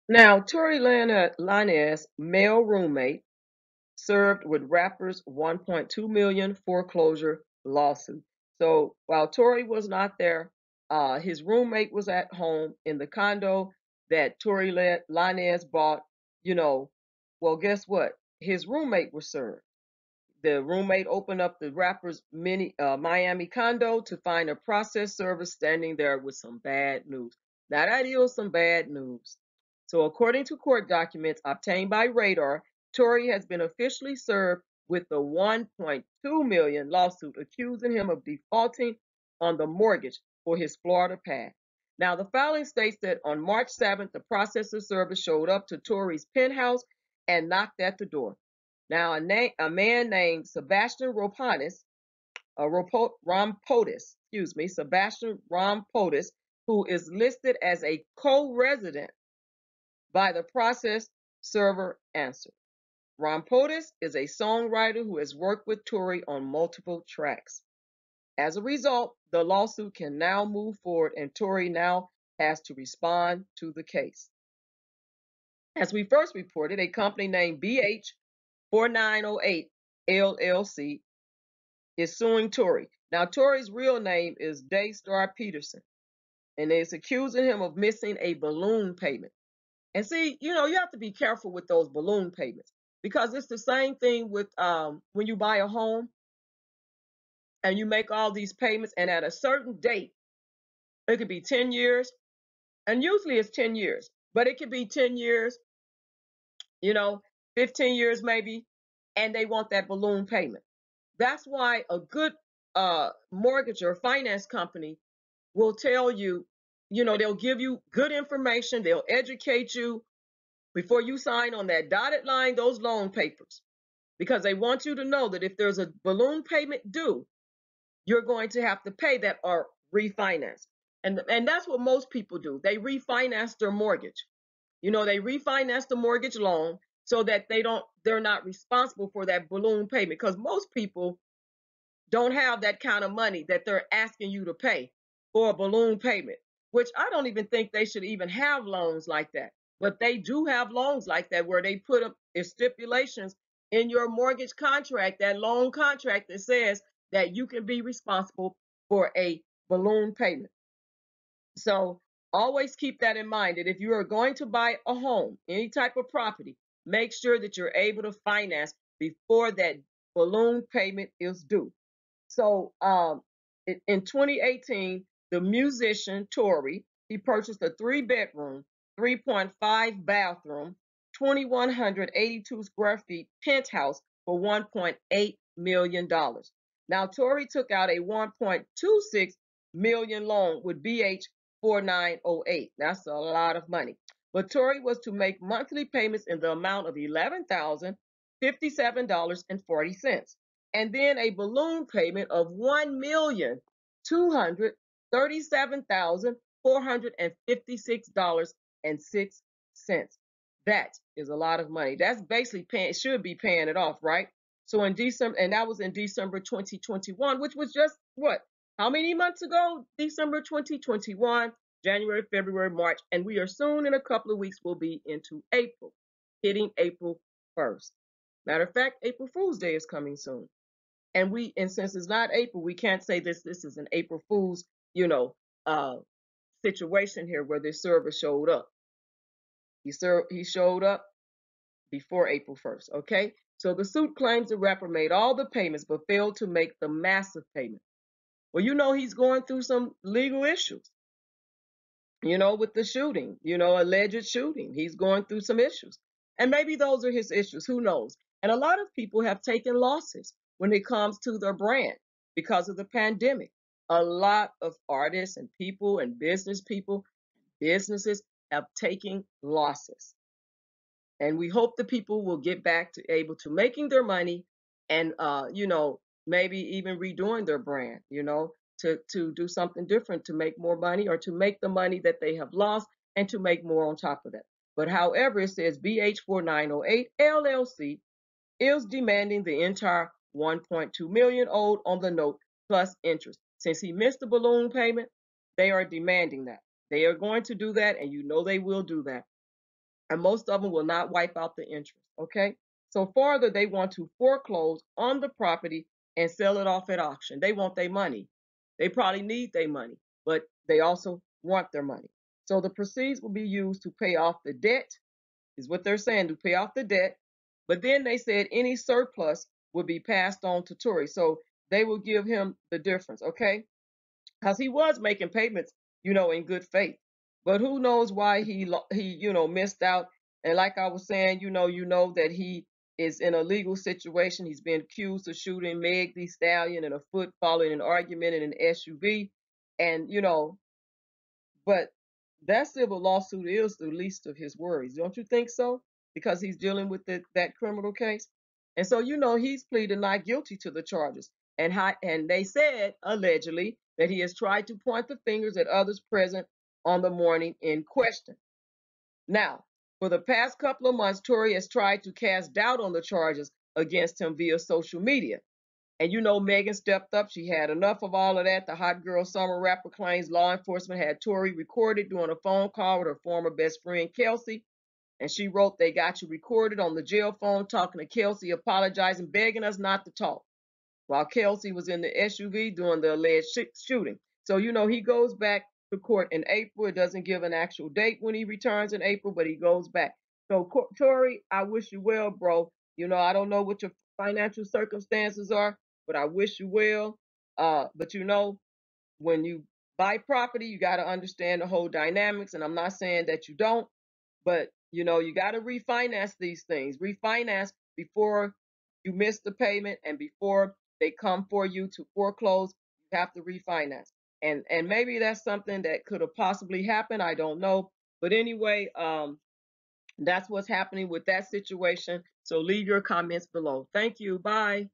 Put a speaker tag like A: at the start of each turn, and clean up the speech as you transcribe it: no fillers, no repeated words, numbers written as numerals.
A: Now, Tory Lanez, male roommate, served with rappers 1.2 million foreclosure lawsuit. So while Tory was not there, his roommate was at home in the condo that Tory Lanez bought. You know, well, guess what? His roommate was served. The roommate opened up the rapper's Miami condo to find a process server standing there with some bad news. Now that is some bad news. So according to court documents obtained by Radar, Tory has been officially served with the 1.2 million lawsuit accusing him of defaulting on the mortgage for his Florida pad. Now the filing states that on March 7th, the processor server showed up to Tory's penthouse and knocked at the door. Now, a man named Sebastian Sebastian Rompotis, who is listed as a co-resident by the process server, answered. Rompotis is a songwriter who has worked with Tory on multiple tracks. As a result, the lawsuit can now move forward, and Tory now has to respond to the case. As we first reported, a company named BH4908 LLC is suing Tory. Now, Tory's real name is Daystar Peterson, and it's accusing him of missing a balloon payment. And see, you have to be careful with those balloon payments because it's the same thing with when you buy a home and you make all these payments, and at a certain date, it could be 10 years, and usually it's 10 years, but it could be 10 years, you know, 15 years maybe, and they want that balloon payment. That's why a good mortgage or finance company will tell you, they'll give you good information, they'll educate you before you sign on that dotted line, those loan papers, because they want you to know that if there's a balloon payment due, you're going to have to pay that or refinance. And that's what most people do. They refinance their mortgage. They refinance the mortgage loan so that they're not responsible for that balloon payment, because most people don't have that kind of money that they're asking you to pay for a balloon payment, which I don't even think they should even have loans like that. But they do have loans like that where they put up stipulations in your mortgage contract, that loan contract, that says that you can be responsible for a balloon payment. So always keep that in mind, that if you are going to buy a home, any type of property, make sure that you're able to finance before that balloon payment is due. So in 2018, the musician Tory, he purchased a 3-bedroom, 3.5 bathroom, 2,182 square feet penthouse for $1.8 million. Now, Tory took out a $1.26 million loan with BH4908. That's a lot of money. But Tory was to make monthly payments in the amount of $11,057.40, and then a balloon payment of $1,237,456.06. That is a lot of money. That's basically should be paying it off, right? So in December, and that was in December 2021, which was just what? How many months ago? December 2021, January, February, March, and we are soon, in a couple of weeks, we'll be into April, hitting April 1st. Matter of fact, April Fool's Day is coming soon. And since it's not April, we can't say this is an April Fool's, uh, situation here where this server showed up. He showed up before April 1st, okay? So the suit claims the rapper made all the payments but failed to make the massive payment. Well, he's going through some legal issues, with the shooting, alleged shooting. He's going through some issues. And maybe those are his issues, who knows? And a lot of people have taken losses when it comes to their brand because of the pandemic. A lot of artists and people and businesses have taken losses. And we hope the people will get back to able to making their money, and maybe even redoing their brand, to do something different, to make more money, or to make the money that they have lost and to make more on top of that. But however, it says BH4908 LLC is demanding the entire 1.2 million owed on the note plus interest. Since he missed the balloon payment, they are demanding that. They are going to do that, and they will do that. and most of them will not wipe out the interest. Okay. So further, they want to foreclose on the property and sell it off at auction. They want their money. They probably need their money, but they also want their money. So the proceeds will be used to pay off the debt, is what they're saying, to pay off the debt. But then they said any surplus would be passed on to Tory. So they will give him the difference, okay? Because he was making payments, in good faith. But who knows why he missed out. And like I was saying, that he is in a legal situation. He's been accused of shooting Meg Thee Stallion in a foot following an argument in an SUV. And, but that civil lawsuit is the least of his worries. Don't you think so? Because he's dealing with that criminal case. And so, he's pleaded not guilty to the charges. And they said, allegedly, that he has tried to point the fingers at others present on the morning in question. Now, for the past couple of months, Tory has tried to cast doubt on the charges against him via social media. And Megan stepped up. She had enough of all of that. The hot girl summer rapper claims law enforcement had Tory recorded doing a phone call with her former best friend, Kelsey. And she wrote, they got you recorded on the jail phone talking to Kelsey, apologizing, begging us not to talk, while Kelsey was in the SUV during the alleged shooting. So, he goes back to court in April. It doesn't give an actual date when he returns in April, but he goes back. So, Tory, I wish you well, bro. I don't know what your financial circumstances are, but I wish you well. But when you buy property, you got to understand the whole dynamics. And I'm not saying that you don't, but you got to refinance these things. Refinance before you miss the payment and before they come for you to foreclose. You have to refinance. And maybe that's something that could have possibly happened. I don't know. But anyway, that's what's happening with that situation. So leave your comments below. Thank you. Bye.